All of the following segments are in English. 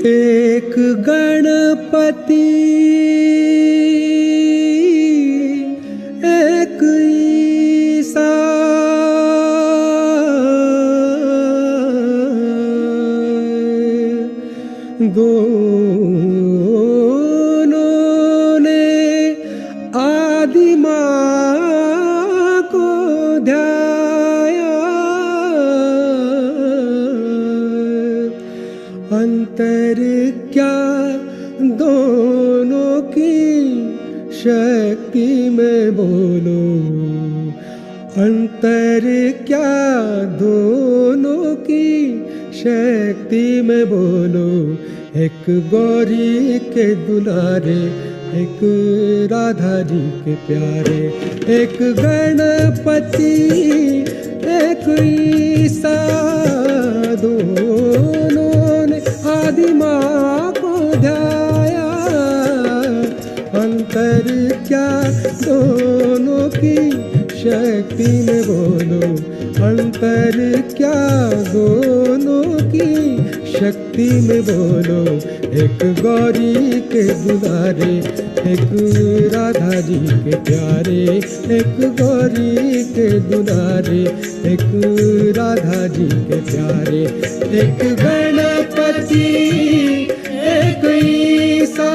एक गणपति एक ईसा, दोनों ने आदि माँ को ध्याया। अंतर क्या दोनों की शक्ति में बोलो, अंतर क्या दोनों की शक्ति में बोलो। एक गौरी के दुलारे, एक राधा जी के प्यारे। एक गणपति एक ईसा, दोनों ने आदि माँ को ध्याया। अंतर क्या दोनों की शक्ति में बोलो, अंतर क्या दोनों की शक्ति में बोलो। एक गौरी के दुलारे, एक राधा जी के प्यारे। एक गौरी के दुलारे, एक राधा जी के प्यारे। एक गणपति एक ईसा,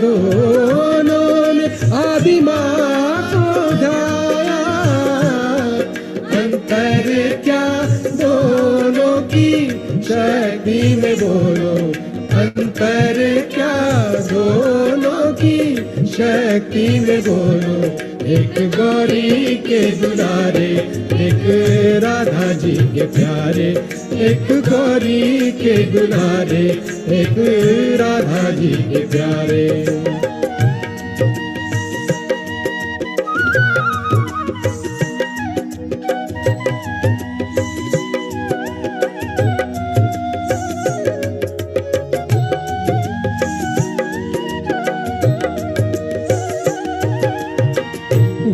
दोनों ने आदि माँ को ध्याया। अंतर क्या दोनों की शक्ति में बोलो, अंतर क्या दोनों की शक्ति में बोलो। एक गौरी के दुलारे, एक राधा जी के प्यारे। एक गौरी के दुलारे, एक राधा जी के प्यारे।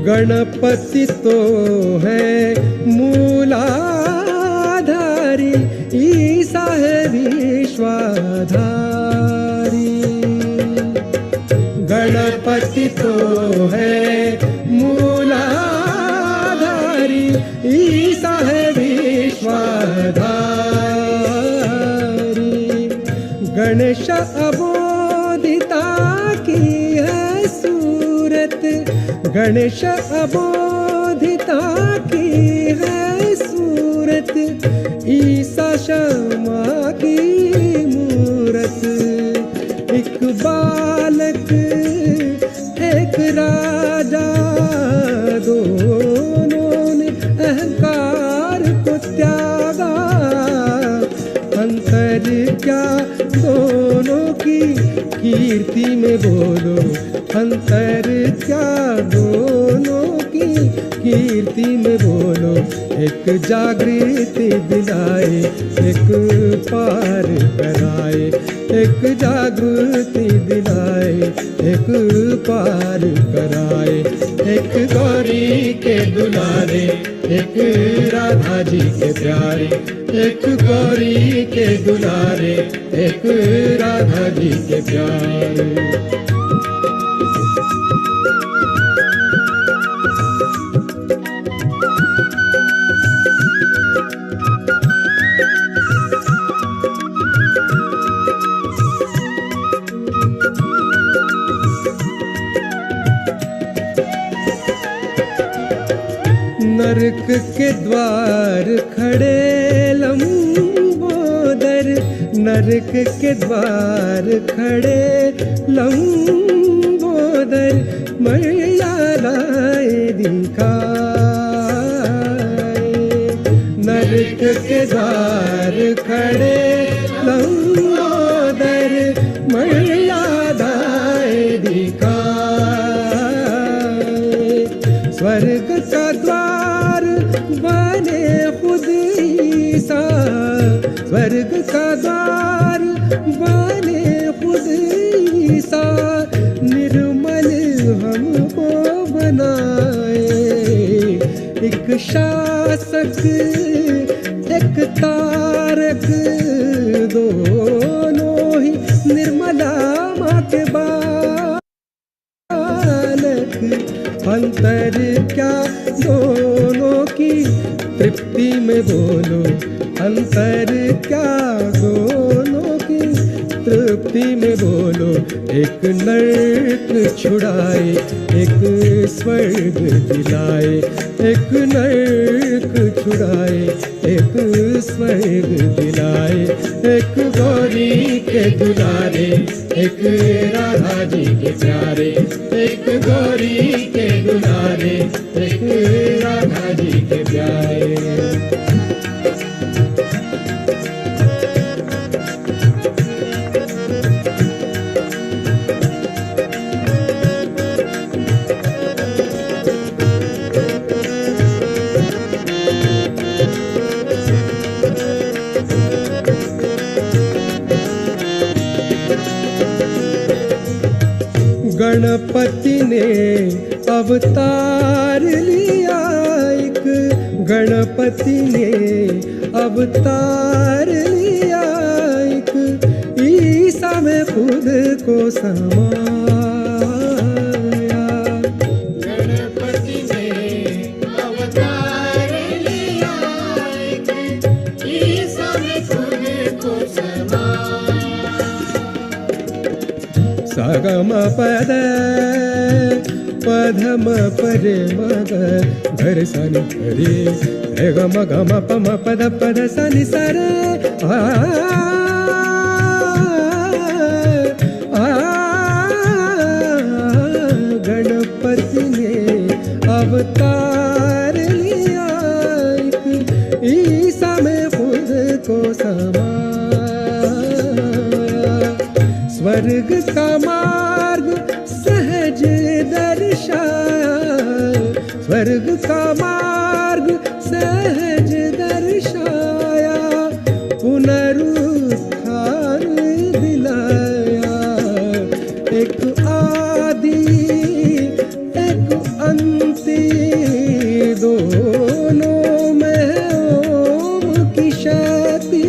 गणपति तो है मूलाधारी, ईसा है विश्वाधारी। गणपति तो है मूलाधारी, ईसा है विश्वाधारी। गणेश अबोधिता की है सूरत, गणेश अबोधिता की है सूरत। ईसा क्षमा की मूरत। एक बालक एक राजा, दोनों ने अहंकार को त्यागा। अंतर क्या दोनों की कीर्ति में बोलो, अंतर क्या दोनों की कीर्ति में बोलो। एक जागृति दिलाए, एक पार कराए। एक जागृति दिलाए, एक पार कराए। एक गौरी के दुलारे, एक राधा जी के प्यारे। एक गौरी के दुलारे, एक राधा जी के प्यारे। नरक के द्वार खड़े लंबोदर, नरक के द्वार खड़े लंबोदर। मर्यादाएं दिखाए, नरक के द्वार खड़े लंबोदर। मर्यादाएं दिखाए। स्वर्ग का द्वार बने खुद ईसा, स्वर्ग का द्वार बने खुद ईसा। निर्मल हमको बनाए, एक शासक एक बालक दोनों ही निर्मला माँ के बालक, अंतर क्या दोनों की तृप्ति में बोलो, अंतर क्या दोनों की तृप्ति में बोलो। एक नर्क छुड़ाए एक स्वर्ग दिलाए, एक नर्क छुड़ाए एक स्वर्ग दिलाए। एक गौरी के दुलारे एक राधा जी के प्यारे, एक गौरी के दुलारे एक राधा जी के प्यारे। गणपति ने अवतार लिया एक, गणपति ने अवतार लिया एक, ईसा में खुद को समाया। गणपति ने अवतार लिया एक, ईसा में खुद को समाया। सगम पद पधम परे मग घर सनि रे रे गम गम पम पद पद सनि सरे गणपति ने अवतार लिया एक, ईसा में खुद को समाया। स्वर्ग का मार्ग सहज दर्शाया, स्वर्ग का मार्ग सहज दर्शाया, पुनरुत्थान दिलाया। एक आदि एक अंति दोनों में ओम की शक्ति,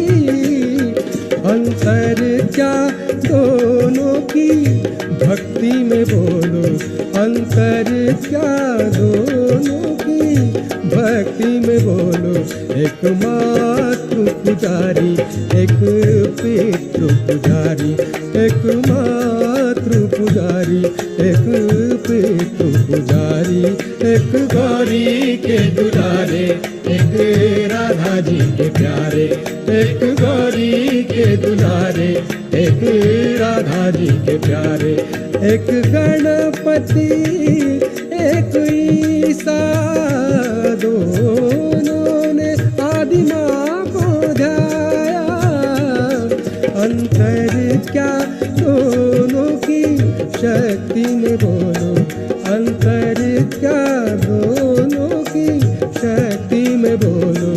अंतर क्या दोनों की भक्ति में बोलो, अंतर क्या दोनों की भक्ति में बोलो। एक मातृ पुजारी एक पितृ पुजारी, एक मातृ पुजारी एक पितृ पुजारी। एक गौरी के दुलारे एक राधा जी के प्यारे, एक गौरी के दुलारे एक राधा जी के प्यारे। एक गणपति एक ईसा दोनों ने आदि माँ को ध्याया। अंतर क्या दोनों की शक्ति में बोलो, अंतर क्या दोनों की शक्ति में बोलो।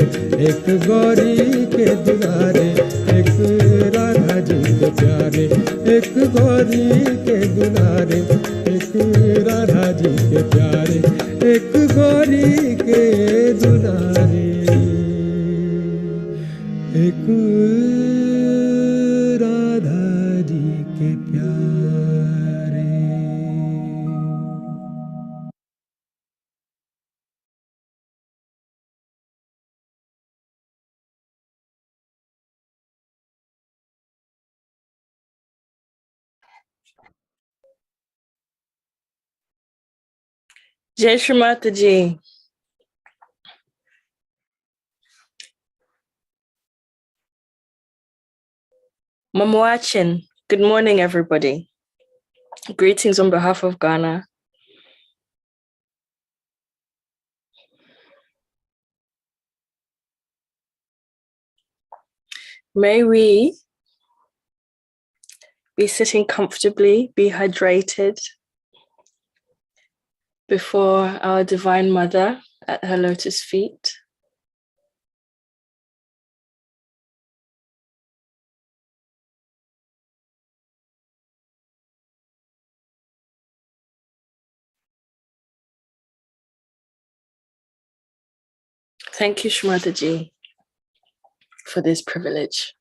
एक गौरी के दुलारे एक राधा जी के प्यारे, एक गौरी के दुलारे एक राधा जी के प्यारे, एक गौरी के दुलारे एक राधा जी के प्यारे। Jai Shri Mataji. Mamwachin. Good morning, everybody. Greetings on behalf of Ghana. May we be sitting comfortably, be hydrated before our Divine Mother at her lotus feet. Thank you, Shmataji. for this privilege.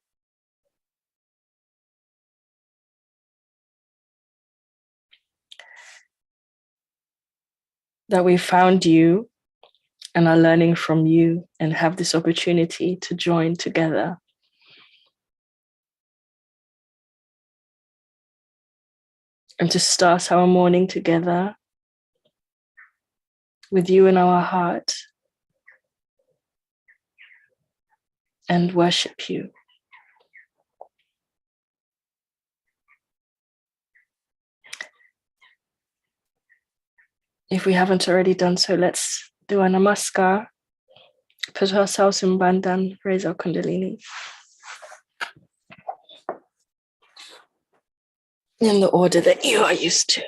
That we found you and are learning from you and have this opportunity to join together. And to start our morning together with you in our heart and worship you. If we haven't already done so, let's do a namaskar, put ourselves in bandhan, raise our kundalini. In the order that you are used to.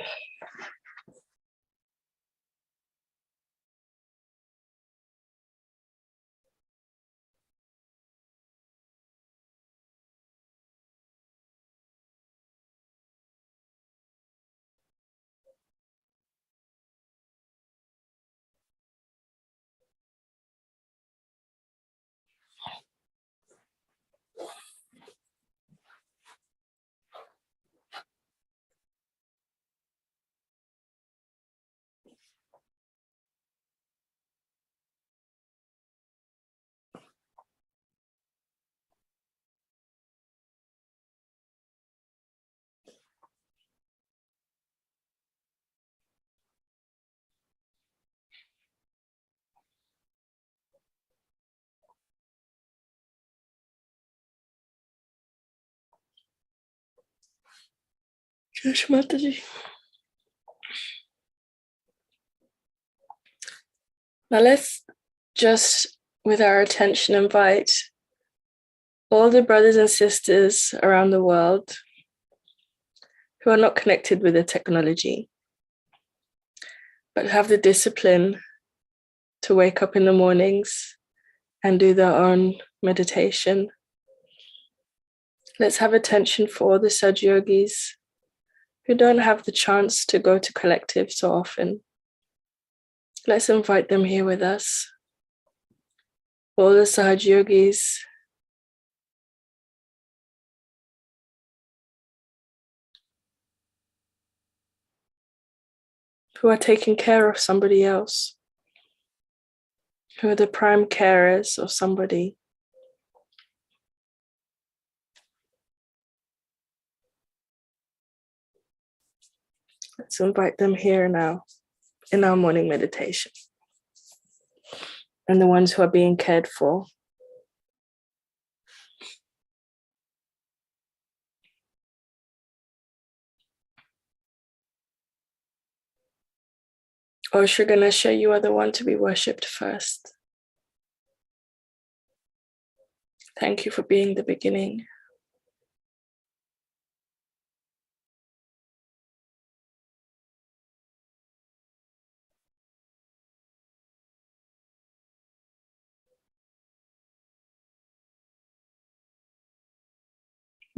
Josh Mataji. Now let's just, with our attention, invite all the brothers and sisters around the world who are not connected with the technology, but have the discipline to wake up in the mornings and do their own meditation. Let's have attention for all the Sadh yogis who don't have the chance to go to collective so often. Let's invite them here with us. All the Sahaj yogis who are taking care of somebody else, who are the prime carers of somebody. Let's invite them here now in our morning meditation. And the ones who are being cared for. Oh, Shri Ganesha, you are the one to be worshipped first. Thank you for being the beginning.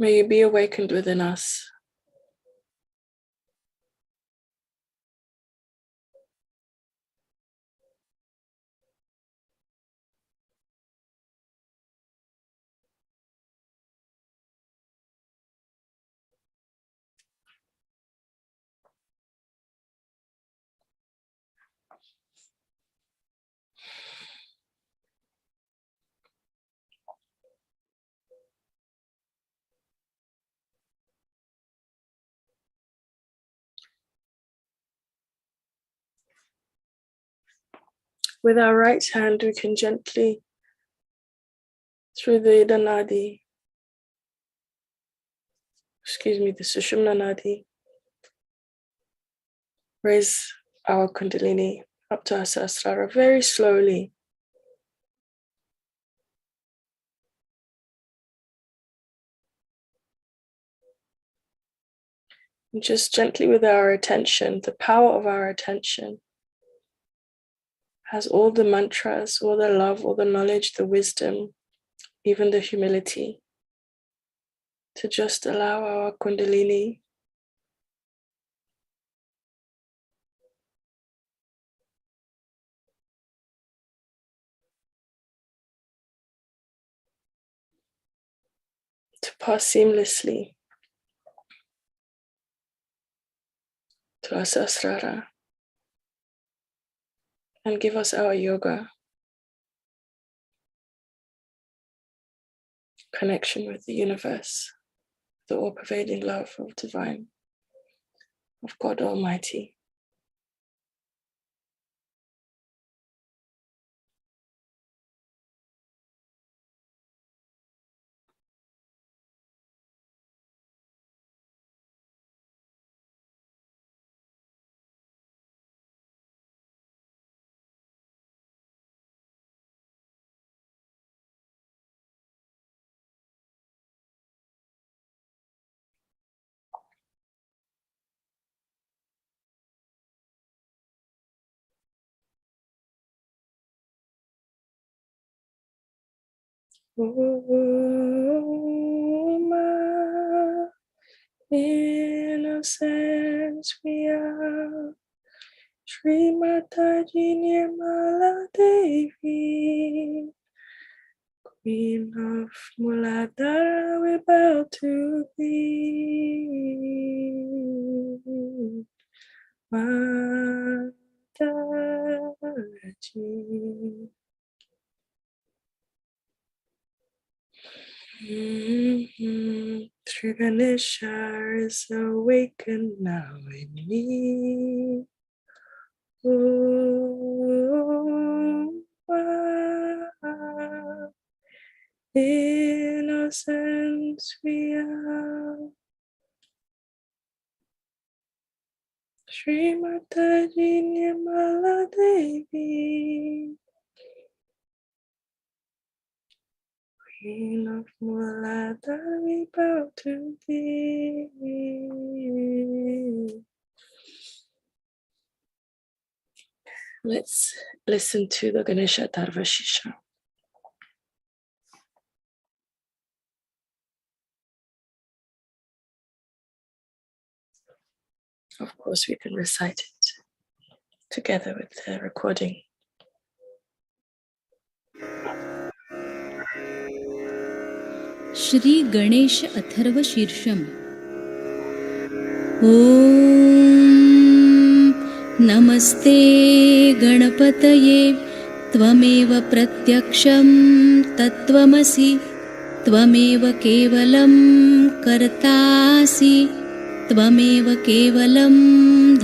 May you be awakened within us. With our right hand, we can gently, through the Ida Nadi, the Sushumna Nadi, raise our Kundalini up to our Sahasrara very slowly. And just gently with our attention, the power of our attention has all the mantras, all the love, all the knowledge, the wisdom, even the humility, to just allow our Kundalini to pass seamlessly to our Sahasrara and give us our yoga, connection with the universe, the all-pervading love of divine, of God Almighty. Oma, innocence we are. Shri Mataji Nirmala Devi, Queen of Muladhara, we bow to thee. Mataji. Sri Ganesha is awakened now in me. Innocence we are. Shri Mataji Nirmala Devi, Queen of Muladhara, we bow to thee. Let's listen to the Ganesha Dharvashisha. Of course, we can recite it together with the recording. Shri Ganesh Atharva शीर्षम। ॐ नमस्ते गणपतये त्वमेव प्रत्यक्षं तत्त्वमसि त्वमेव केवलं कर्तासि त्वमेव केवलं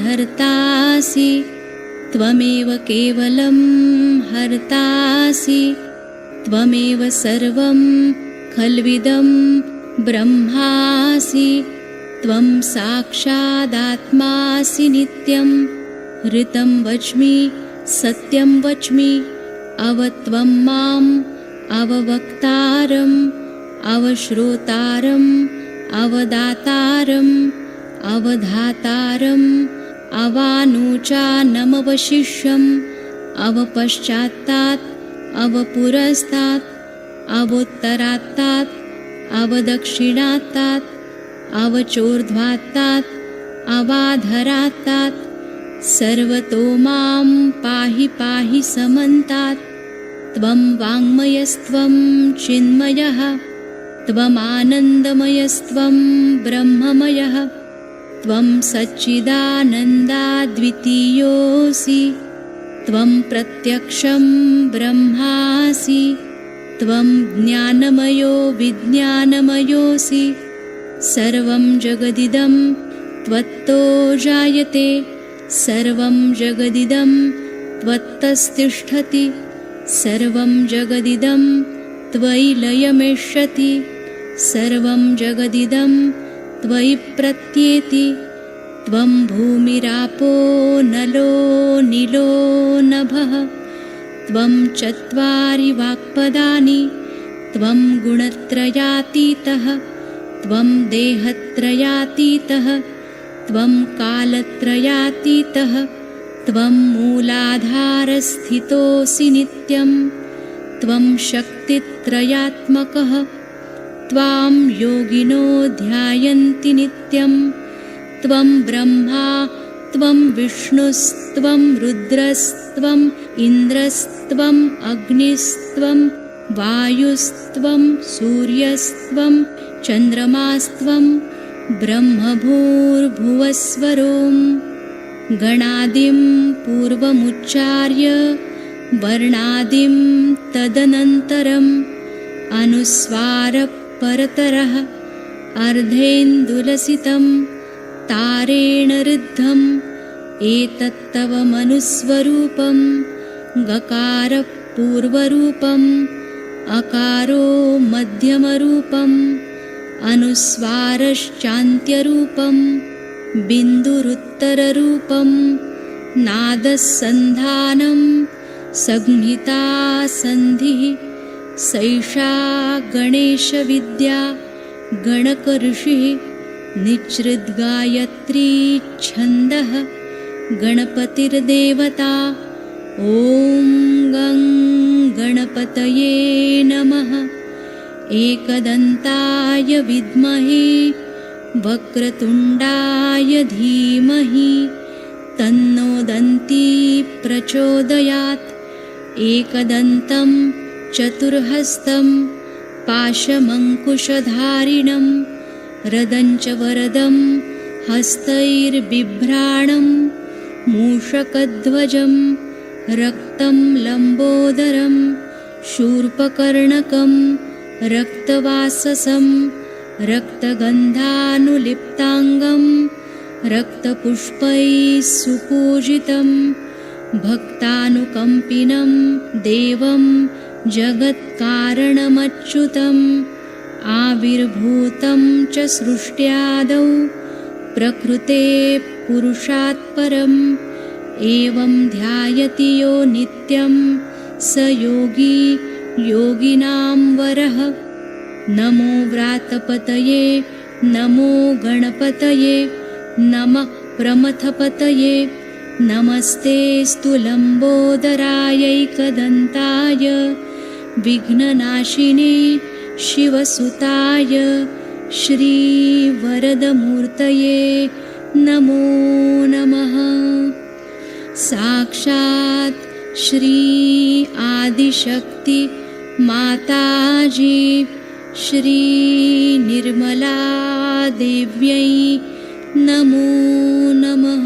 धर्तासि त्वमेव केवलं हर्तासि त्वमेव सर्वं खल्विदं ब्रह्मासि त्वं साक्षादात्मासि नित्यं ऋतं वच्मि सत्यं वच्मि अवत्वं माम् अववक्तारम् अवश्रोतारम् अवदातारम् अवधातारम् अवानूचानमवशिष्यम् अवपश्चात्तात् अवपुरस्तात् अवोत्तरात्तात् अवदक्षिणात्तात् अवचोर्ध्वात्तात् अवाधरात्तात् सर्वतो मां पाहि पाहि समन्तात् त्वं वाङ्मयस्त्वं चिन्मयः त्वमानन्दमयस्त्वं ब्रह्ममयः त्वं सच्चिदानन्दाद्वितीयोऽसि त्वं प्रत्यक्षं ब्रह्मासि त्वं ज्ञानमयो विज्ञानमयोऽसि सर्वं जगदिदं त्वत्तो जायते सर्वं जगदिदं त्वत्तस्तिष्ठति सर्वं जगदिदं त्वयि लयमेष्यति सर्वं जगदिदं त्वयि प्रत्येति त्वं भूमिरापो नलो नीलो नभः त्वं चत्वारि वाक्पदानि त्वं गुणत्रयातीतः त्वं देहत्रयातीतः त्वं कालत्रयातीतः त्वं मूलाधारस्थितोऽसि नित्यं त्वं शक्तित्रयात्मकः त्वां योगिनो ध्यायन्ति नित्यं त्वं ब्रह्मा त्वं विष्णुस्त्वं रुद्रस्त्वम् इन्द्रस्त्वम् अग्निस्त्वं वायुस्त्वं सूर्यस्त्वं चन्द्रमास्त्वं ब्रह्मभूर्भुवस्वरों गणादिं पूर्वमुच्चार्य वर्णादिं तदनन्तरम् अनुस्वारपरतरः अर्धेन्दुलसितं तारेण ऋद्धम् एतत्तव मनुस्वरूपं गकारपूर्वरूपम् अकारो मध्यमरूपम् अनुस्वारश्चान्त्यरूपं बिन्दुरुत्तररूपं नादसन्धानं संहिता सन्धिः सैषा गणेशविद्या गणकऋषिः निच्छृद्गायत्री छन्दः गणपतिर्देवता ॐ गं गणपतये नमः एकदन्ताय विद्महे वक्रतुण्डाय धीमहि तन्नो दन्ती प्रचोदयात् एकदन्तं चतुर्हस्तं पाशमङ्कुशधारिणं रदञ्च वरदं हस्तैर्बिभ्राणं मूषकध्वजं रक्तं लम्बोदरं शूर्पकर्णकं रक्तवाससं रक्तगन्धानुलिप्ताङ्गं रक्तपुष्पैः सुपूजितं भक्तानुकम्पिनं देवं जगत्कारणमच्युतम् आविर्भूतं च सृष्ट्यादौ प्रकृते पुरुषात् परम् एवं ध्यायति यो नित्यं स योगी योगिनां वरः नमो व्रातपतये नमो गणपतये नमः प्रमथपतये नमस्तेऽस्तु लम्बोदरायैकदन्ताय विघ्ननाशिने शिवसुताय श्रीवरदमूर्तये नमो नमः साक्षात् श्री आदिशक्ति माताजी श्री निर्मला देव्यै नमो नमः।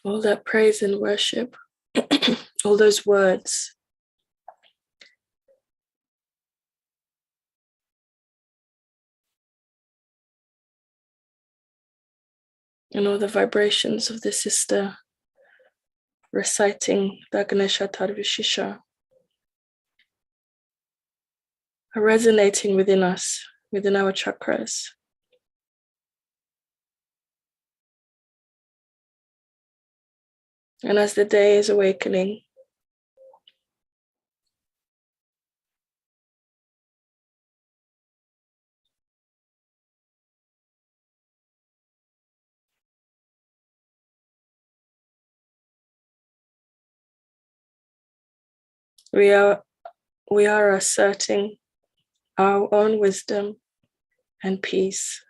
All that praise and worship, all those words, and all the vibrations of the sister reciting the Ganesha Tarvishisha are resonating within us, within our chakras. And as the day is awakening, we are asserting our own wisdom and peace.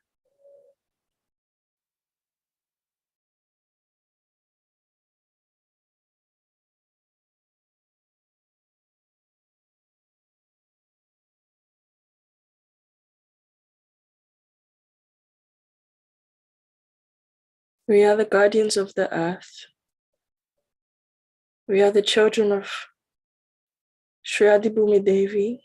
We are the guardians of the earth. We are the children of Shri Adibhumi Devi.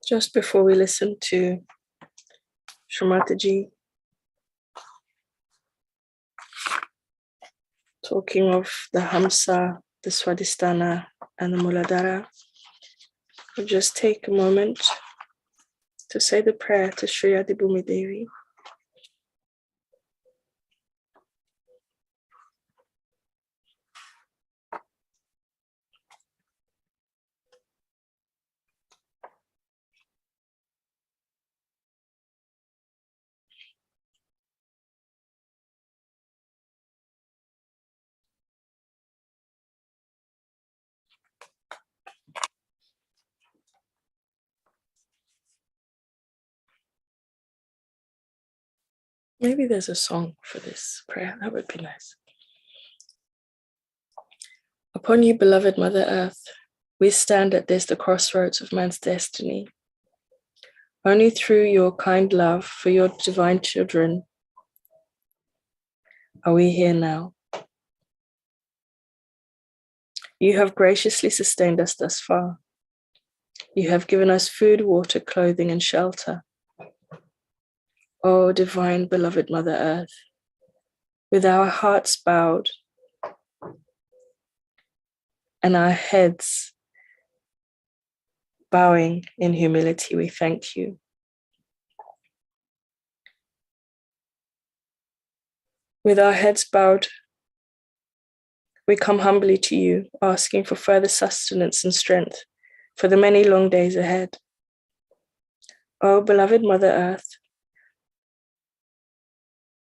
Just before we listen to Shrimataji talking of the Hamsa, the Swadhisthana, and the Muladhara, we'll just take a moment to say the prayer to Sri Adibhumi Devi. Maybe there's a song for this prayer. That would be nice. Upon you, beloved Mother Earth, we stand at this, the crossroads of man's destiny. Only through your kind love for your divine children are we here now. You have graciously sustained us thus far. You have given us food, water, clothing, and shelter. O divine beloved Mother Earth, with our hearts bowed and our heads bowing in humility, we thank you. With our heads bowed, we come humbly to you, asking for further sustenance and strength for the many long days ahead. O beloved Mother Earth,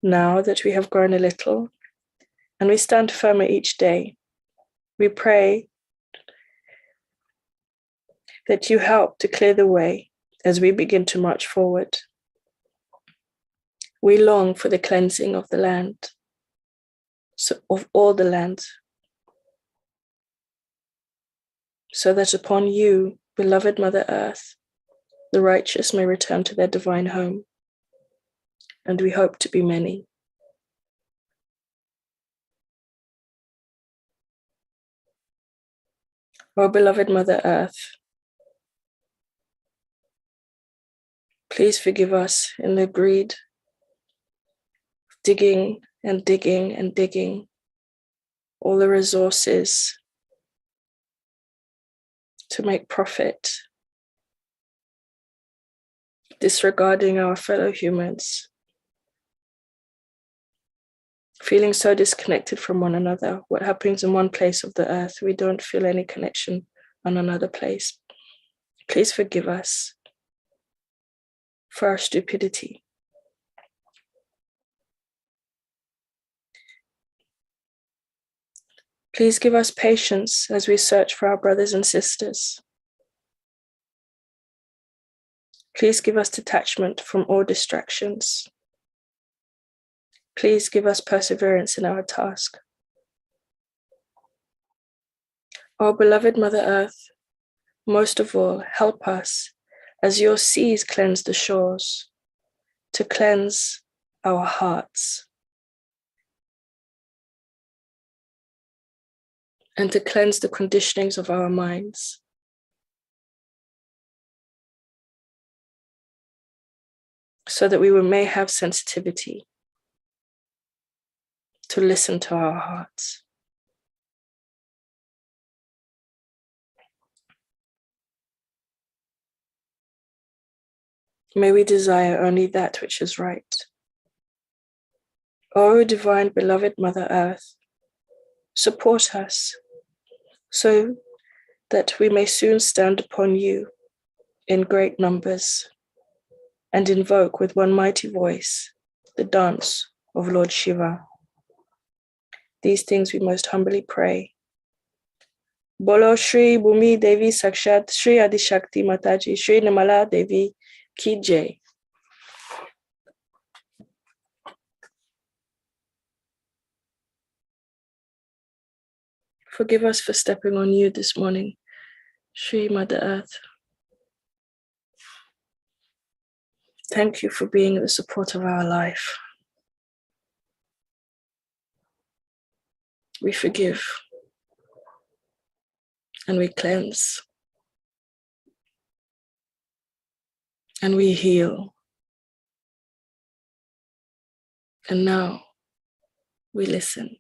now that we have grown a little and we stand firmer each day, we pray that you help to clear the way as we begin to march forward. We long for the cleansing of the land, of all the land, so that upon you, beloved Mother Earth, the righteous may return to their divine home, and we hope to be many. O beloved Mother Earth, please forgive us in the greed of digging and digging and digging all the resources to make profit, disregarding our fellow humans, feeling so disconnected from one another. What happens in one place of the earth, we don't feel any connection on another place. Please forgive us for our stupidity. Please give us patience as we search for our brothers and sisters. Please give us detachment from all distractions. Please give us perseverance in our task. O beloved Mother Earth, most of all, help us as your seas cleanse the shores, to cleanse our hearts and to cleanse the conditionings of our minds. So that we may have sensitivity to listen to our hearts. May we desire only that which is right. O divine beloved Mother Earth, support us so that we may soon stand upon you in great numbers and invoke with one mighty voice the dance of Lord Shiva. These things we most humbly pray. Bolo Shri Bhumi Devi Sakshat Shri Adishakti Mataji Shri Nirmala Devi Ki Jai. Forgive us for stepping on you this morning, Shri Mother Earth. Thank you for being the support of our life. We forgive and we cleanse. and we heal. And now we listen.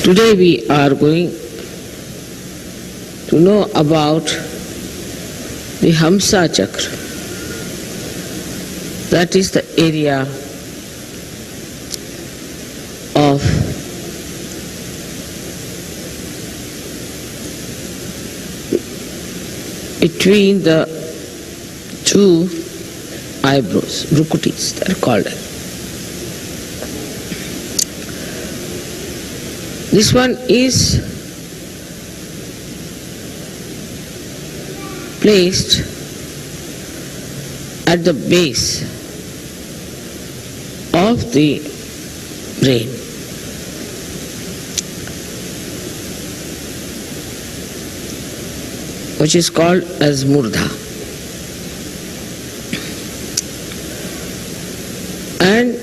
Today we are going to know about the Hamsa Chakra. That is the area of between the two eyebrows, Brukutis, they are called. This one is placed at the base of the brain. Which is called as Murdha. And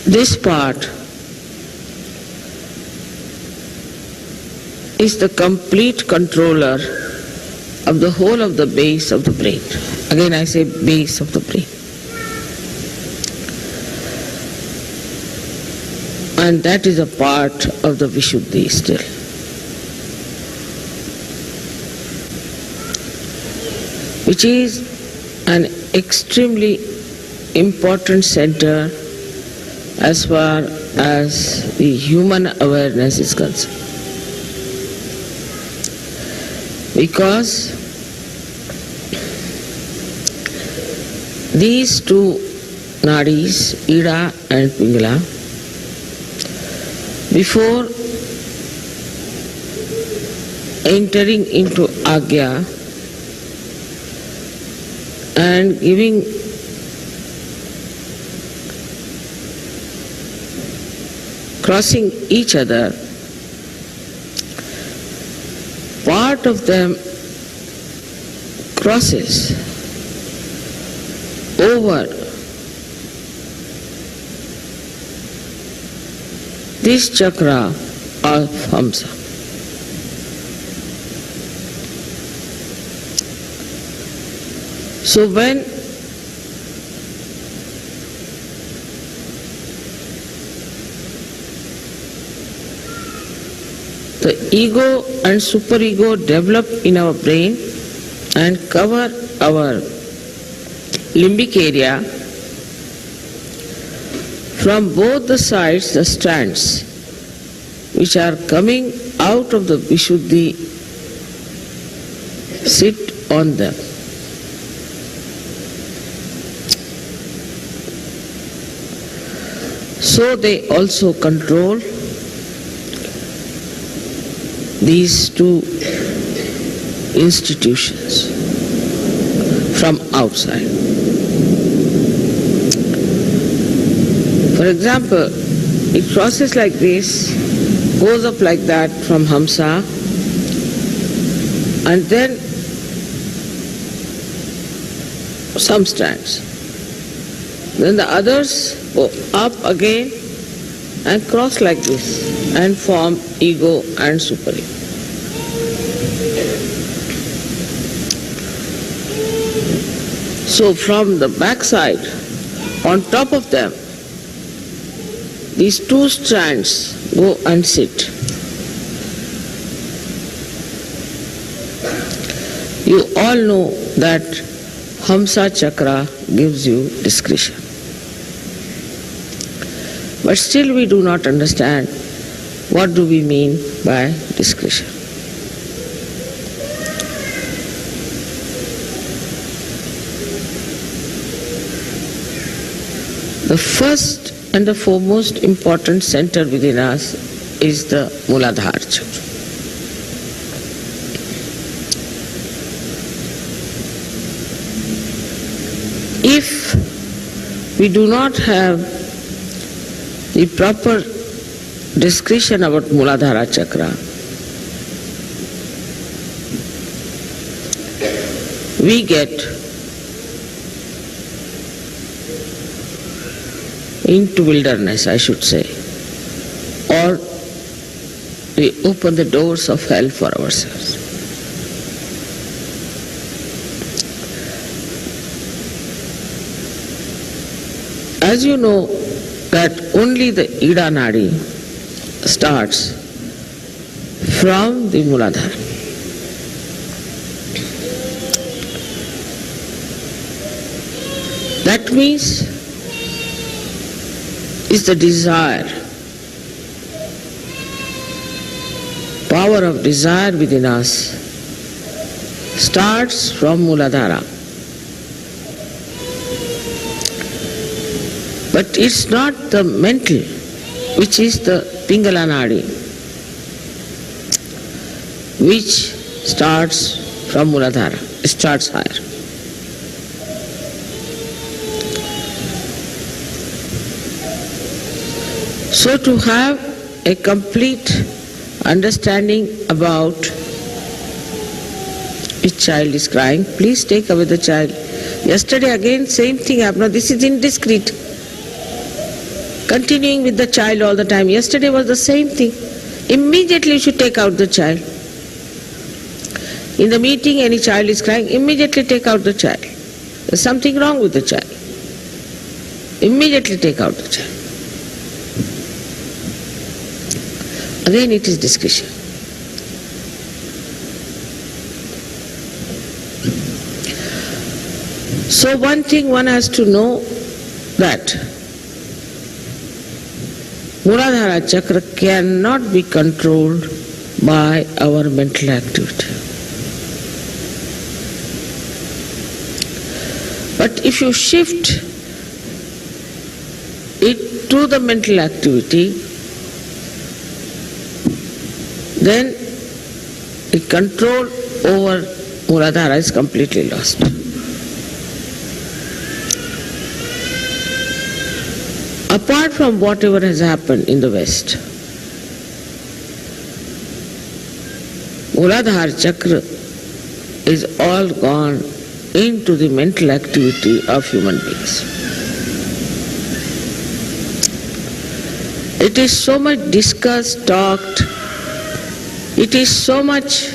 this part is the complete controller of the whole of the base of the brain. Again I say base of the brain. And that is a part of the Vishuddhi still. Which is an extremely important center as far as the human awareness is concerned. Because these two nadis, Ida and Pingala, before entering into Agya and giving crossing each other, part of them crosses over this chakra of Hamsa. So when the ego and superego develop in our brain and cover our limbic area, from both the sides the strands which are coming out of the Vishuddhi sit on them. So they also control these two institutions from outside. For example, it crosses like this, goes up like that from Hamsa, and then some strands. Then the others go up again and cross like this and form ego and superego. So from the backside, on top of them, these two strands go and sit. You all know that Hamsa Chakra gives you discretion. But still we do not understand what do we mean by discretion. The first and the foremost important center within us is the Muladhara Chakra. If we do not have the proper discretion about Muladhara Chakra, we get into wilderness, I should say, or we open the doors of hell for ourselves. As you know that only the Ida Nadi starts from the Muladhara. That means is the desire, power of desire within us starts from Muladhara. But it's not the mental, which is the Pingala Nadi, which starts from Muladhara, it starts higher. So to have a complete understanding about which child is crying, please take away the child. Yesterday again same thing happened. Now this is indiscreet. Continuing with the child all the time. Yesterday was the same thing. Immediately you should take out the child. In the meeting any child is crying, immediately take out the child. There's something wrong with the child. Immediately take out the child. Again it is discretion. So one thing one has to know, that Muladhara Chakra cannot be controlled by our mental activity. But if you shift it to the mental activity, then the control over Muladhara is completely lost. Apart from whatever has happened in the West, Muladhara Chakra is all gone into the mental activity of human beings. It is so much discussed, talked, it is so much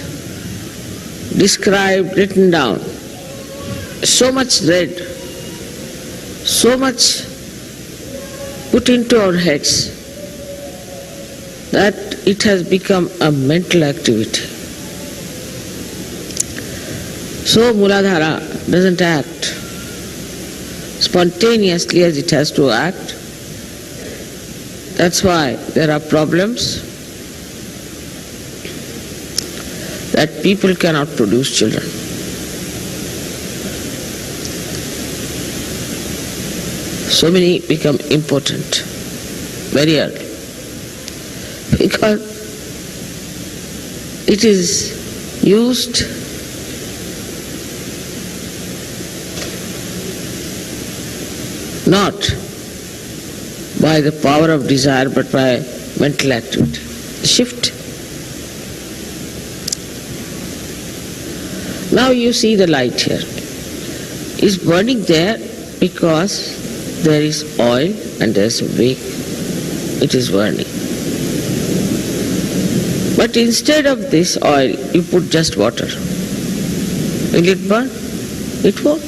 described, written down, so much read, so much put into our heads that it has become a mental activity. So Muladhara doesn't act spontaneously as it has to act. That's why there are problems. that people cannot produce children. So many become impotent very early because it is used not by the power of desire but by mental activity. Shift. Now you see the light here. It's burning there because there is oil and there is a wick. It is burning. But instead of this oil, you put just water. Will it burn? It won't.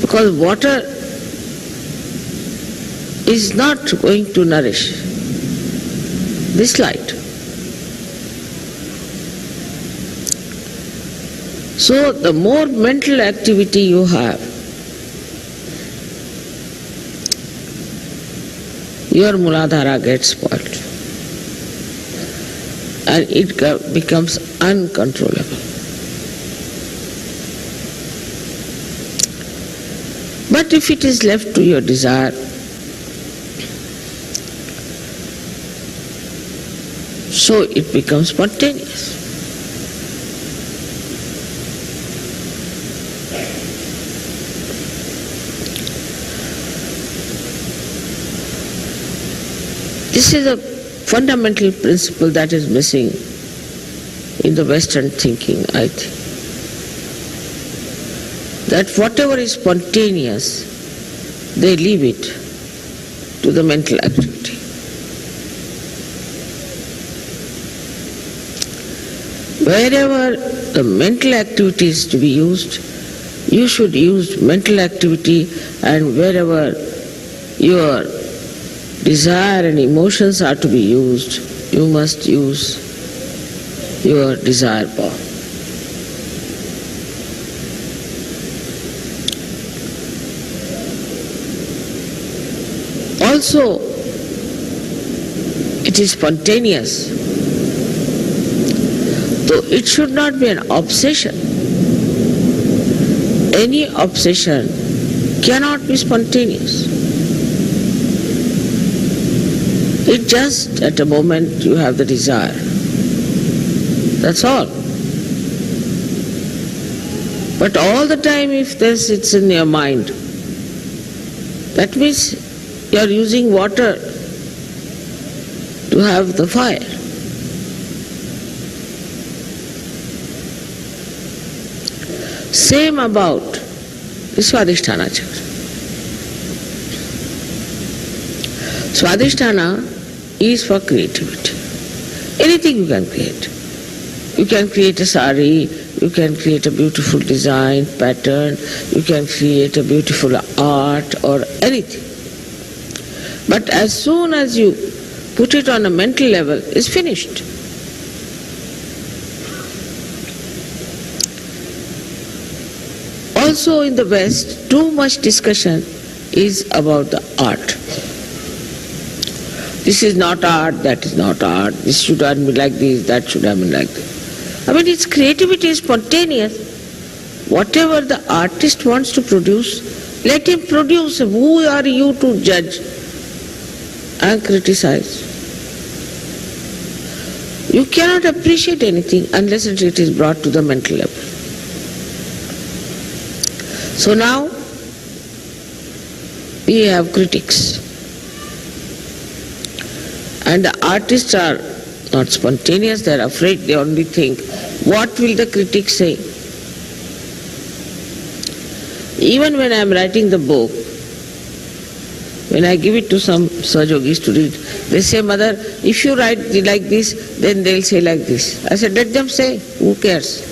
Because water is not going to nourish this light. So the more mental activity you have, your Muladhara gets spoiled and it becomes uncontrollable. But if it is left to your desire, so it becomes spontaneous. This is a fundamental principle that is missing in the Western thinking, I think. That whatever is spontaneous, they leave it to the mental activity. Wherever the mental activity is to be used, you should use mental activity, and wherever your desire and emotions are to be used, you must use your desire power. Also, it is spontaneous, though it should not be an obsession. Any obsession cannot be spontaneous. It just at a moment you have the desire. That's all. But all the time if it's in your mind, that means you are using water to have the fire. Same about the Swadhisthana chakra. Swadhisthana is for creativity. Anything you can create. You can create a sari, you can create a beautiful design, pattern, you can create a beautiful art or anything. But as soon as you put it on a mental level, it's finished. Also in the West, too much discussion is about the art. This is not art, that is not art, this should have been like this, that should have been like this. I mean, its creativity is spontaneous. Whatever the artist wants to produce, let him produce. Who are you to judge and criticize? You cannot appreciate anything unless it is brought to the mental level. So now, we have critics. And the artists are not spontaneous, they are afraid, they only think, what will the critics say? Even when I am writing the book, when I give it to some Sahajogis to read, they say, Mother, if you write like this, then they'll say like this. I said, let them say, who cares?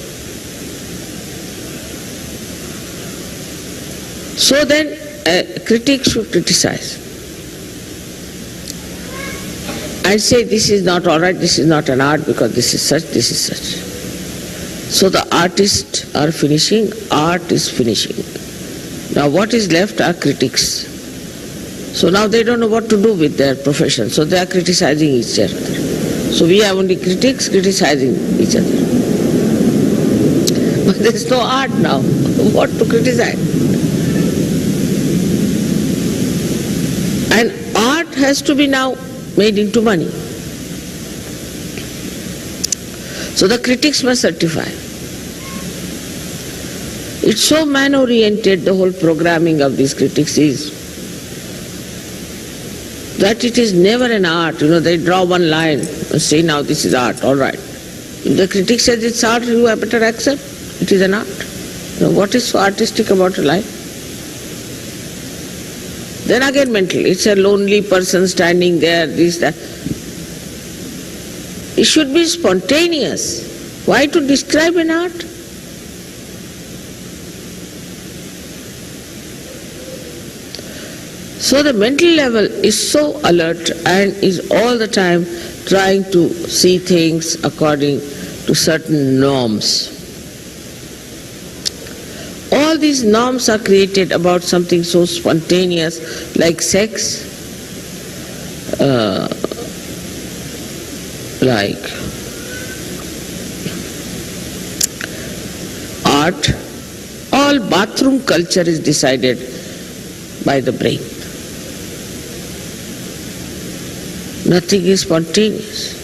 So then, a critic should criticize and say, this is not all right, this is not an art because this is such, this is such. So the artists are finishing, art is finishing. Now what is left are critics. So now they don't know what to do with their profession, so they are criticizing each other. So we have only critics criticizing each other. But there is no art now. What to criticize? And art has to be now made into money. So the critics must certify. It's so man-oriented, the whole programming of these critics is, that it is never an art. They draw one line and say, now this is art, all right. If the critic says it's art, you have better accept it is an art. What is so artistic about a life? Then again mental. It's a lonely person standing there, this, that. It should be spontaneous. Why to describe an art? So the mental level is so alert and is all the time trying to see things according to certain norms. All these norms are created about something so spontaneous like sex, like art. All bathroom culture is decided by the brain. Nothing is spontaneous.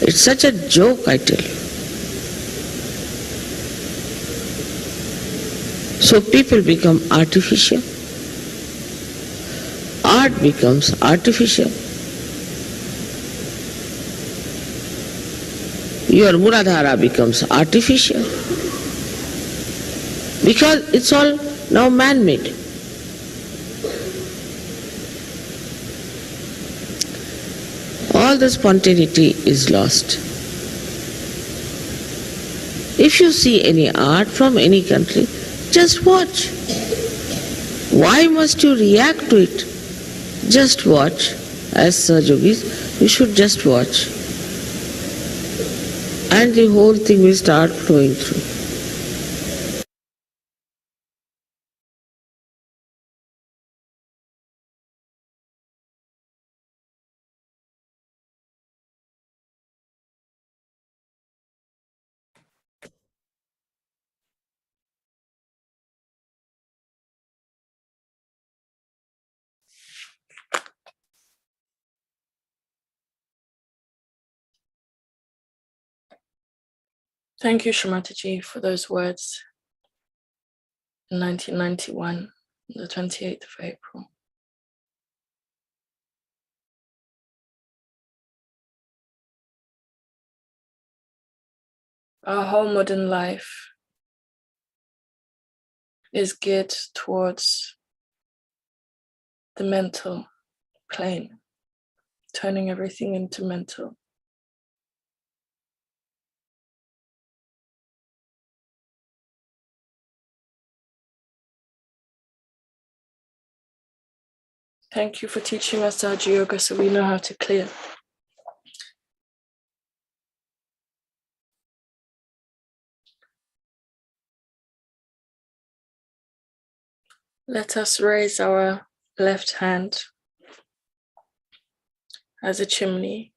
It's such a joke, I tell you. So people become artificial. Art becomes artificial. Your Muladhara becomes artificial. Because it's all now man-made. All the spontaneity is lost. If you see any art from any country, just watch. Why must you react to it? Just watch. As Sahajogis, you should just watch. And the whole thing will start flowing through. Thank you, Shamataji, for those words in 1991, the 28th of April. Our whole modern life is geared towards the mental plane, turning everything into mental. Thank you for teaching us Sahaja Yoga so we know how to clear. Let us raise our left hand as a chimney.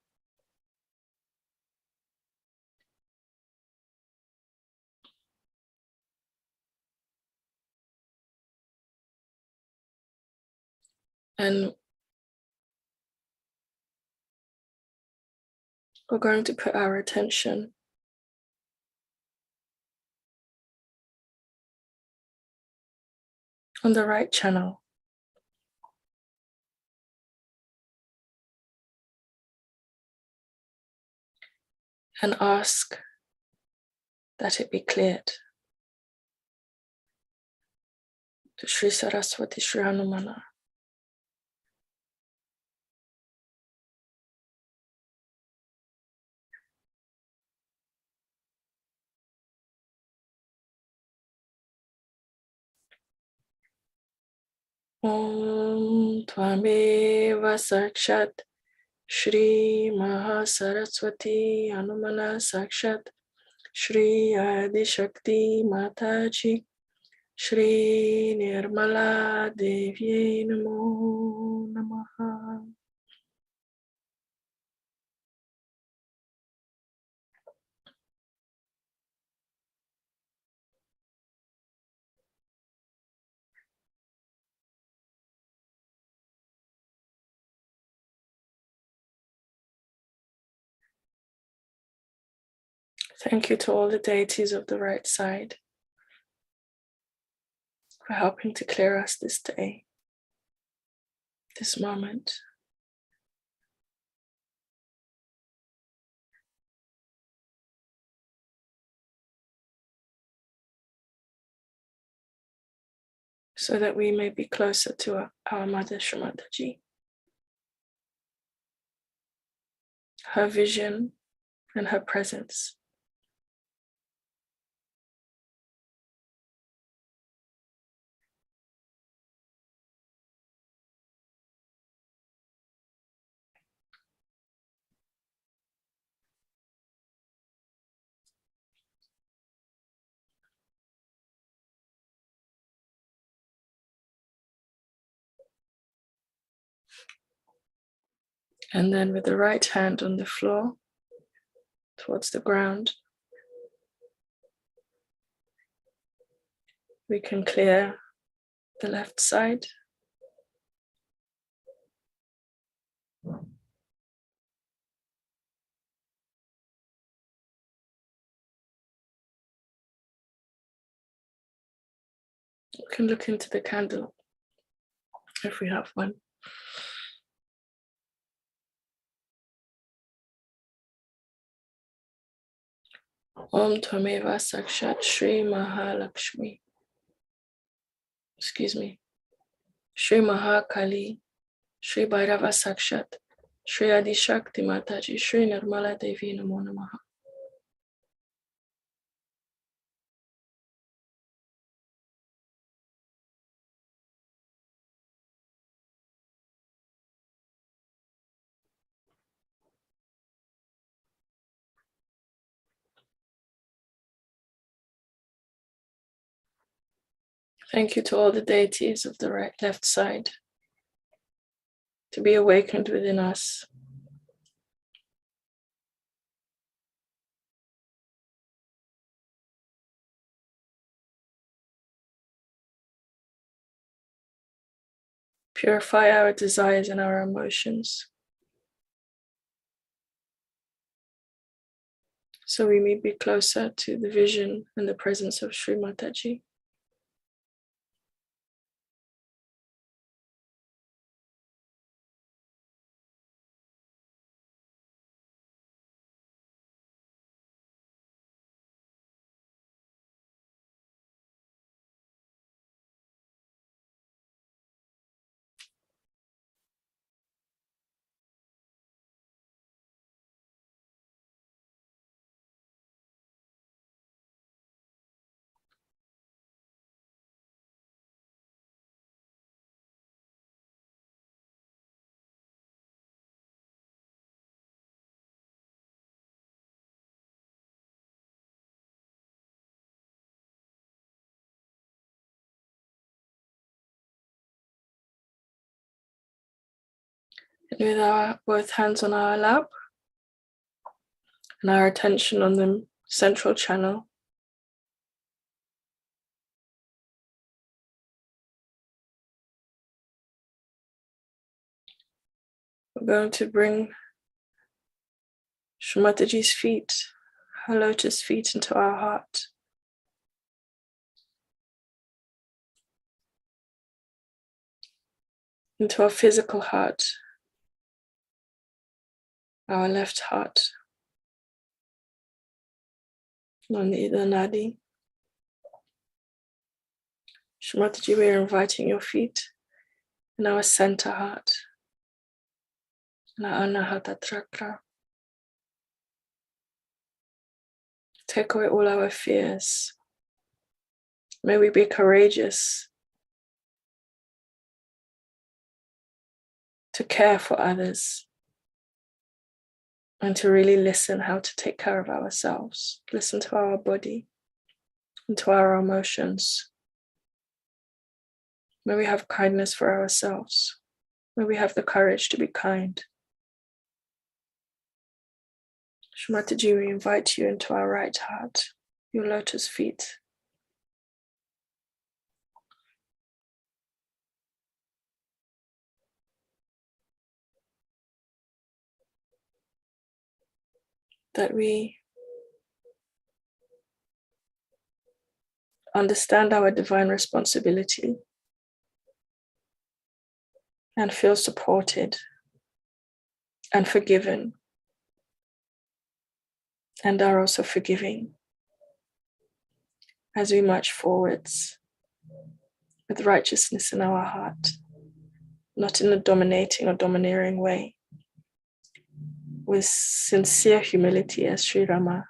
And we're going to put our attention on the right channel. And ask that it be cleared. To Sri Saraswati Sri Hanumana. Om Tvameva Sakshat Shri Mahasaraswati Hanumana Sakshat Shri Adi Shakti Mataji Shri Nirmala Devi Namo Namaha. Thank you to all the deities of the right side for helping to clear us this day, this moment. So that we may be closer to our Mother Shri Mataji, her vision and her presence. And then with the right hand on the floor, towards the ground, we can clear the left side. We can look into the candle if we have one. Om Tvameva Sakshat Shri Mahalakshmi. Excuse me. Shri Mahakali, Shri Bhairava Sakshat, Shri Adi Shakti Mataji, Shri Nirmala Devi Namo Namaha. Thank you to all the deities of the left side to be awakened within us. Purify our desires and our emotions, so we may be closer to the vision and the presence of Shri Mataji. And with our both hands on our lap and our attention on the central channel, we're going to bring Shri Mataji's feet, her lotus feet, into our heart. Into our physical heart, our left heart, on the Ida Nadi. Shri Mataji, we are inviting your feet in our center heart, in our Anahata Chakra. Take away all our fears. May we be courageous to care for others and to really listen how to take care of ourselves. Listen to our body and to our emotions. May we have kindness for ourselves. May we have the courage to be kind. Shri Mataji, we invite you into our right heart, your lotus feet. That we understand our divine responsibility and feel supported and forgiven, and are also forgiving as we march forwards with righteousness in our heart, not in a dominating or domineering way, with sincere humility as Sri Rama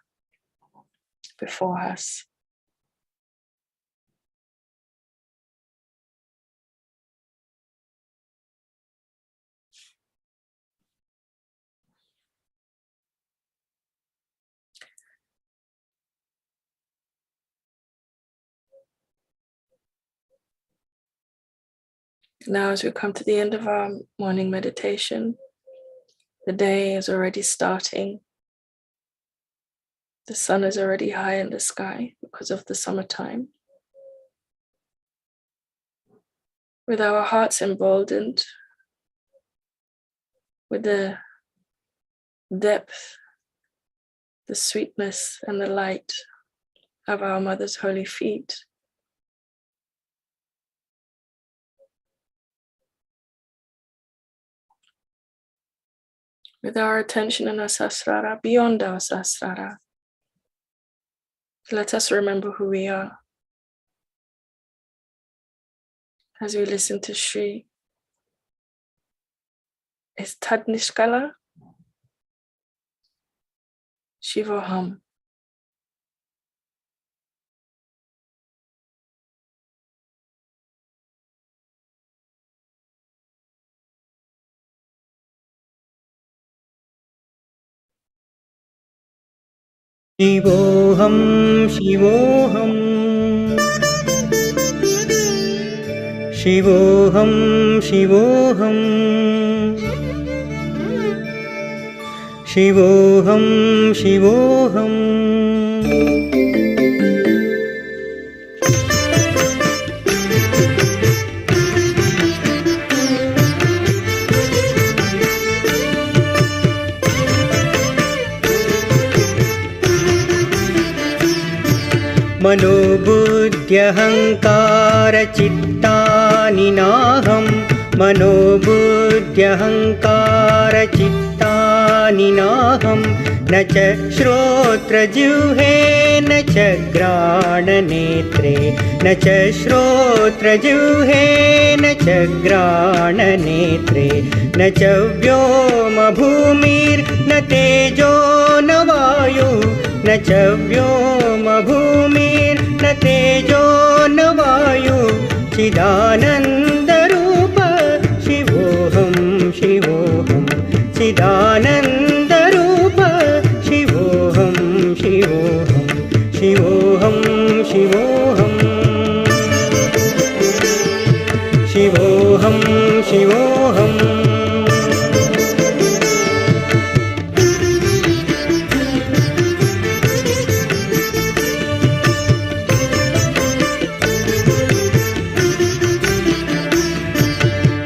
before us. Now, as we come to the end of our morning meditation, the day is already starting. The sun is already high in the sky because of the summertime. With our hearts emboldened, with the depth, the sweetness, and the light of our Mother's holy feet, with our attention in our sasrara, beyond our sasrara, let us remember who we are as we listen to Shri. Is Tad Nishkala? Shivoham. शिवोऽहं शिवोऽहं शिवोऽहं शिवोऽहं शिवोऽहं शिवोऽहम् मनोबुद्ध्यहङ्कारचित्तानि नाहं मनोबुद्ध्यहङ्कारचित्तानि नाहं न च श्रोत्रजिह्वे न च घ्राणनेत्रे न च श्रोत्रजिह्वे न च घ्राणनेत्रे न च व्योमभूमिर्न तेजो न वायु न च व्योमभूमिर्न तेजो न वायु चिदानन्दरूप शिवोऽहं शिवोऽहं चिदानन्दरूप शिवोऽहं शिवोऽहं शिवोऽहं शिवोऽहं शिवोऽहं शिवोऽहम्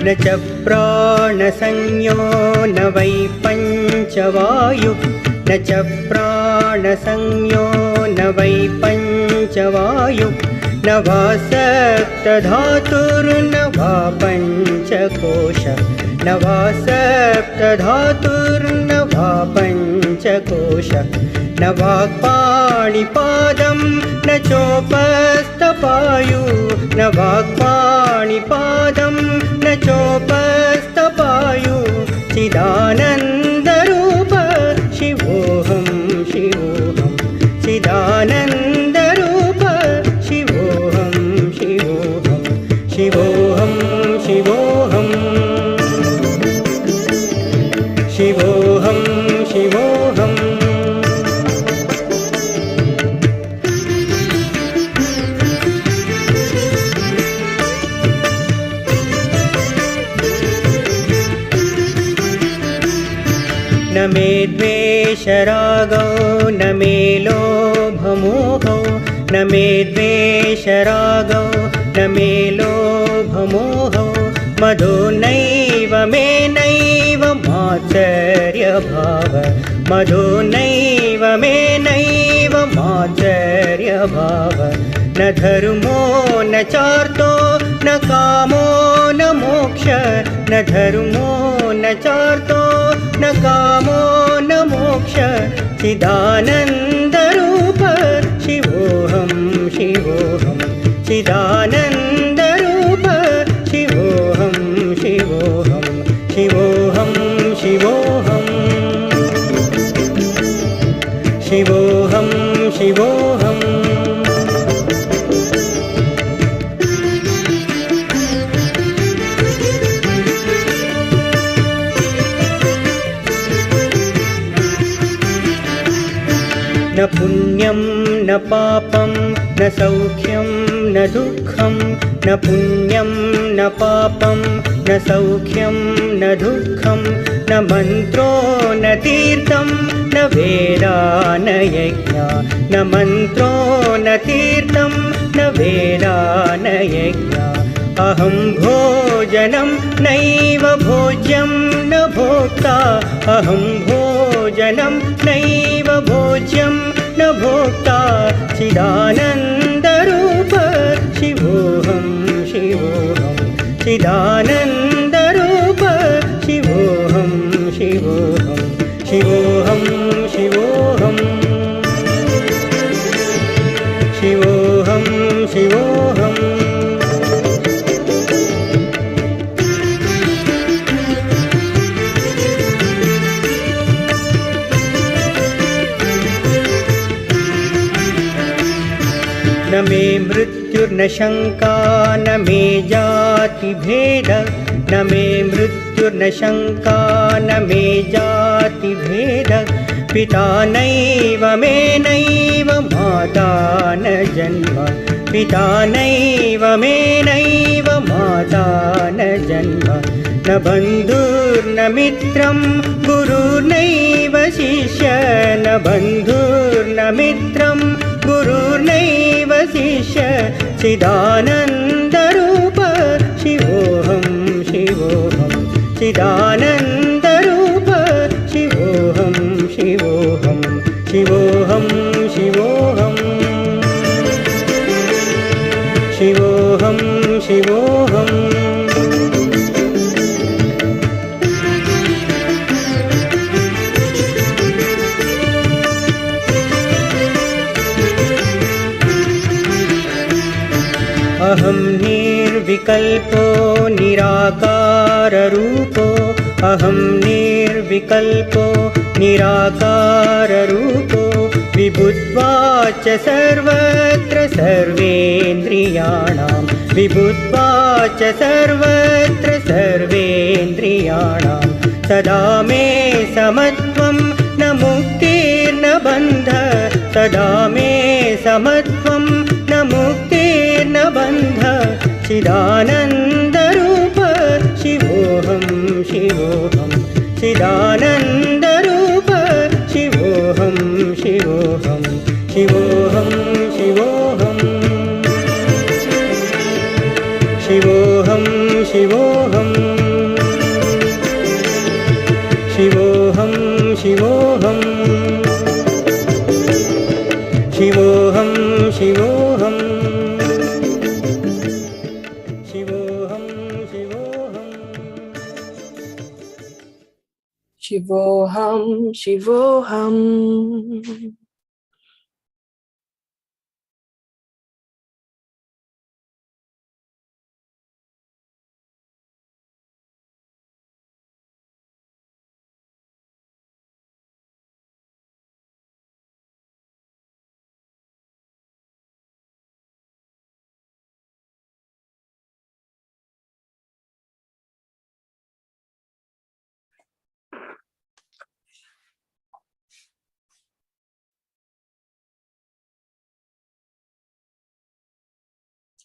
न च प्राणसंज्ञो न वै पञ्चवायु न च प्राणसंज्ञो न वै पञ्चवायु न वा सप्तधातुर्न वा पञ्चकोश न वा सप्तधातुर्न वा पञ्चकोश न वाक्पाणिपादं न चोपस्थपायु न वाक्पाणिपादं न चोपस्थपायु चिदानन्दरूप शिवोऽहं शिवोऽहं चिदानन्दरूप शिवोऽहं शिवोऽहं शिवोऽहं शिवोऽहं शिवोऽहं शिवोऽहम् न मे द्वेषरागौ न मे लोभमोहौ न मे द्वेषरागौ न मे लोभमोहौ मदो नैव मे नैव मात्सर्यभाव मदो नैव मे नैव मात्सर्यभाव न धर्मो न चार्तो न कामो न मोक्ष न धर्मो न चार्तो न कामो न मोक्ष चिदानन्दरूप शिवोऽहं शिवोऽहं चिदानन्दरूप शिवोऽहं शिवोऽहं शिवोऽहं शिवोऽहं शिवोऽहं शिवोऽहम् न पुण्यं न पापं न सौख्यं न दुःखं न पुण्यं न पापं न सौख्यं न दुःखं न मन्त्रो न तीर्थं न वेदा न यज्ञा न मन्त्रो न तीर्थं न वेदा न यज्ञा अहं भोजनं नैव भोज्यं न भोक्ता अहं भोजनं नैव भोज्यं न भोक्ता चिदानन्दरूप शिवोऽहं शिवोऽहं चिदानन्दरूप शिवोऽहं शिवोऽहं शिवोऽहं शिवोऽहं शिवोऽहं शिवोऽहम् न मे मृत्युर्न शङ्का न मे जातिभेद न मे मृत्युर्न शङ्का न मे जातिभेद पिता नैव मे नैव माता न जन्म पिता नैव मे नैव माता न जन्म न बन्धुर्न मित्रं गुरुर्नैव शिष्य न बन्धुर्न मित्रं गुरुर्नैव शिष्य चिदानन्दरूप शिवोऽहं शिवोऽहं चिदानन्दरूप शिवोऽहं शिवोऽहं शिवोऽहं शिवोऽहं शिवोऽहं शिवोऽहम् अहं निर्विकल्पो निराकाररूपो अहं निर्विकल्पो निराकाररूपो विभुत्वाच सर्वत्र सर्वेन्द्रियाणां विभुत्वाच सर्वत्र सर्वेन्द्रियाणां सदा मे समत्वं न मुक्तिर्न बन्ध सदा मे समत्वं न मुक्तिर्न बन्ध चिदानन्दरूप शिवोऽहं शिवोऽहं चिदानन्दरूप शिवोऽहं शिवोऽहं शिवोऽहं शिवोऽहं शिवोऽहं शिवोऽहं शिवोऽहं शिवोऽहं शिवोऽहं शिवोऽहं शिवोऽहं शिवोऽहं Shivoham, Shivoham.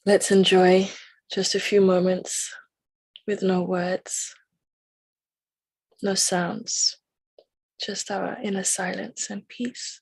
Let's enjoy just a few moments with no words, no sounds, just our inner silence and peace.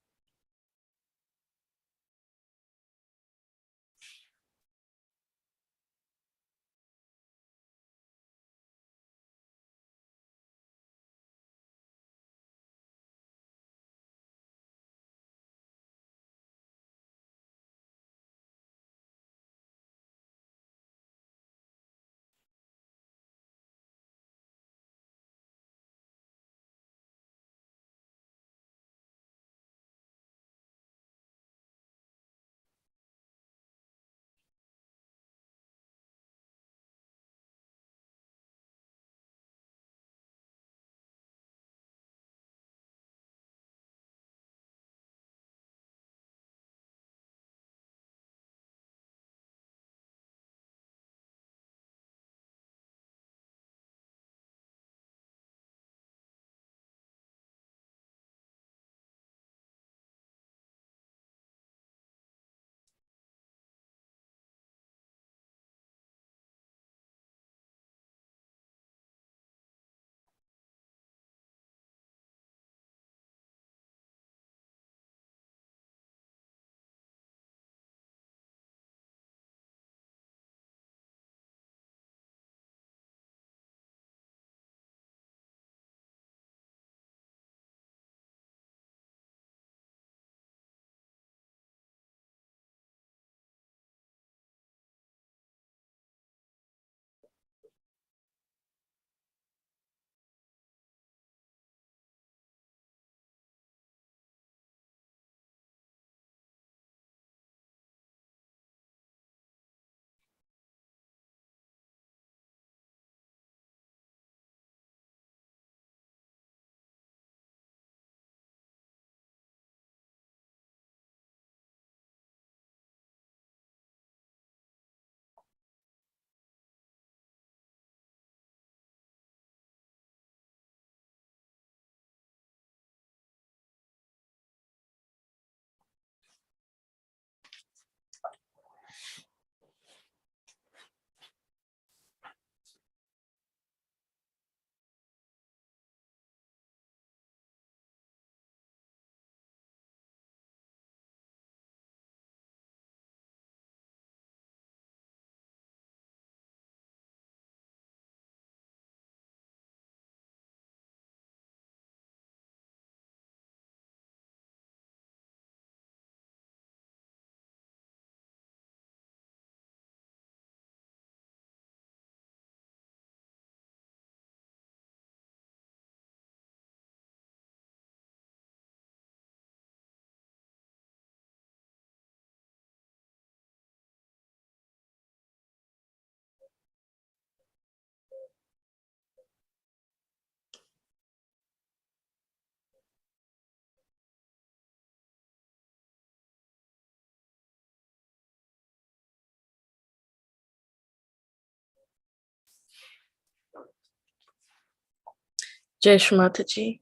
Jai Shri Mataji.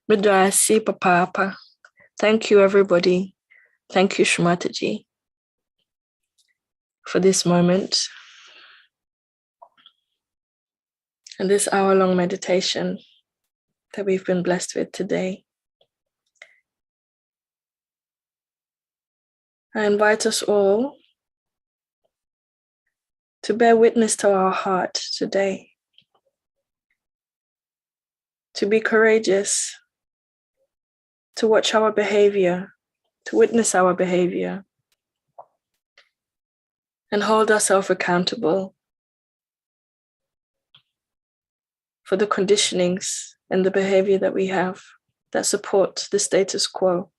Midrasi Papa. Thank you, everybody. Thank you, Shri Mataji, for this moment and this hour-long meditation that we've been blessed with today. I invite us all to bear witness to our heart today, to be courageous, to watch our behavior, to witness our behavior, and hold ourselves accountable for the conditionings and the behavior that we have that support the status quo.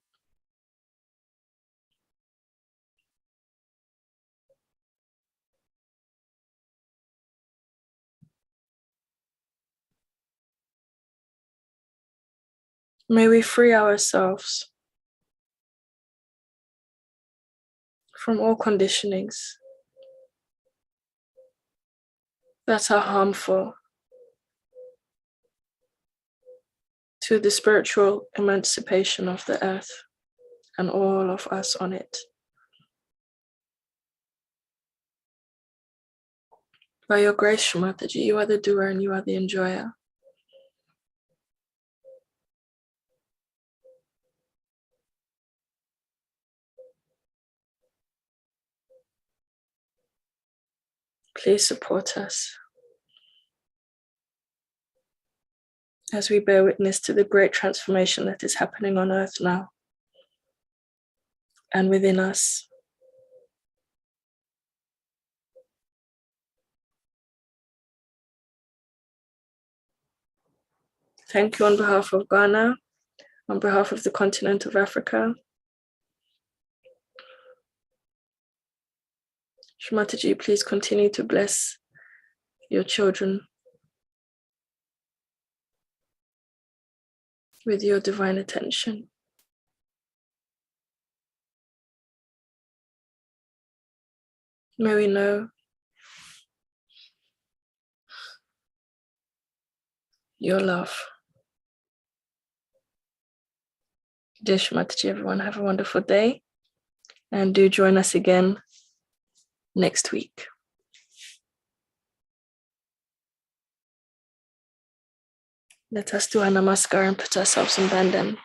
May we free ourselves from all conditionings that are harmful to the spiritual emancipation of the earth and all of us on it. By your grace, Shri Mataji, you are the doer and you are the enjoyer. Please support us as we bear witness to the great transformation that is happening on earth now and within us. Thank you on behalf of Ghana, on behalf of the continent of Africa. Shri Mataji, please continue to bless your children with your divine attention. May we know your love. Dear Shri Mataji, everyone, have a wonderful day and do join us again next week. Let us do our namaskar and put ourselves in bandhan.